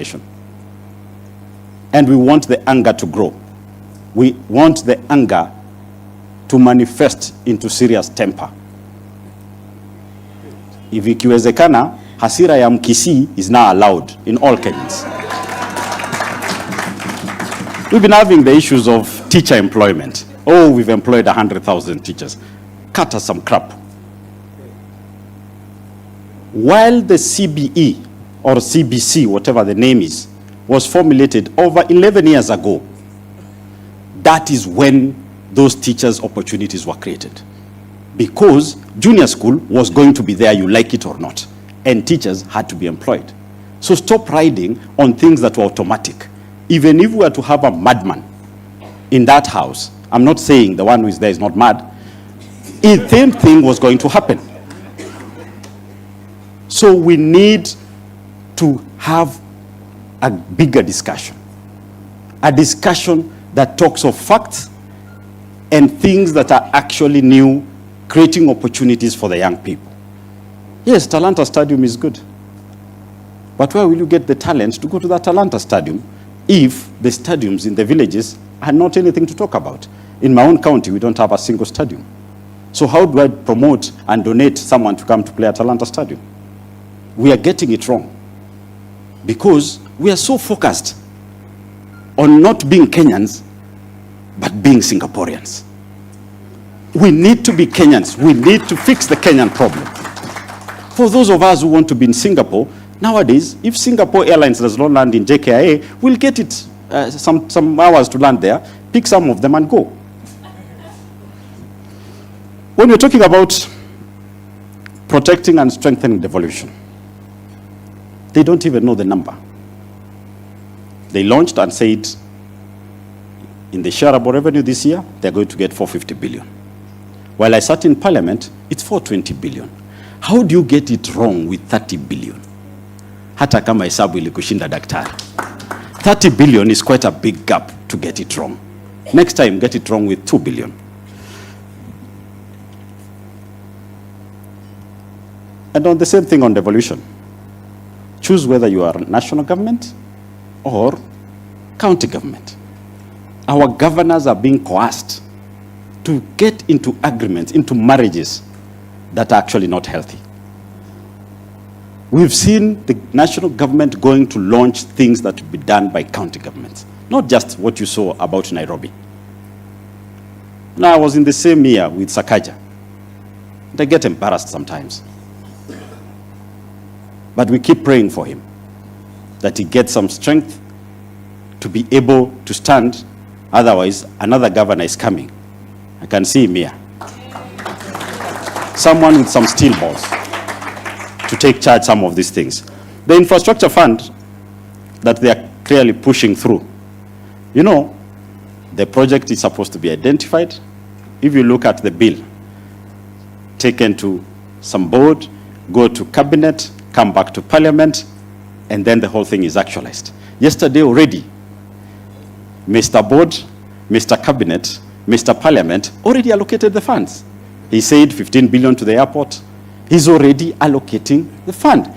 And we want the anger to grow. We want the anger to manifest into serious temper. If ikiwezekana, hasira ya Mkisii is now allowed in all Kenyans. We've been having the issues of teacher employment. Oh, we've employed 100,000 teachers. Cut us some crap. While the CBE or CBC, whatever the name is, was formulated over 11 years ago, that is when those teachers' opportunities were created. Because junior school was going to be there, you like it or not, and teachers had to be employed. So stop riding on things that were automatic. Even if we were to have a madman in that house, I'm not saying the one who is there is not mad, the same thing was going to happen. So we need to have a bigger discussion, a discussion that talks of facts and things that are actually new, creating opportunities for the young people. Yes, Talanta Stadium is good, but where will you get the talent to go to that Talanta Stadium if the stadiums in the villages are not anything to talk about? In my own county, we don't have a single stadium. So how do I promote and donate someone to come to play at Talanta Stadium? We are getting it wrong because we are so focused on not being Kenyans, but being Singaporeans. We need to be Kenyans. We need to fix the Kenyan problem. For those of us who want to be in Singapore, nowadays, if Singapore Airlines does not land in JKIA, we'll get it some hours to land there, pick some of them and go. When we're talking about protecting and strengthening devolution, they don't even know the number. They launched and said in the shareable revenue this year, they're going to get 450 billion. While I sat in parliament, it's 420 billion. How do you get it wrong with 30 billion? Hata kama hesabu ilikushinda daktari. 30 billion is quite a big gap to get it wrong. Next time, get it wrong with 2 billion. And on the same thing on devolution. Choose whether you are national government or county government. Our governors are being coerced to get into agreements, into marriages that are actually not healthy. We've seen the national government going to launch things that will be done by county governments, not just what you saw about Nairobi. Now, I was in the same year with Sakaja. They get embarrassed sometimes. But we keep praying for him, that he gets some strength to be able to stand. Otherwise, another governor is coming. I can see him here. Someone with some steel balls to take charge some of these things. The infrastructure fund that they are clearly pushing through, you know, the project is supposed to be identified. If you look at the bill, taken to some board, go to cabinet, come back to parliament, and then the whole thing is actualized. Yesterday already, Mr. Board, Mr. Cabinet, Mr. Parliament already allocated the funds. He said 15 billion to the airport. He's already allocating the fund.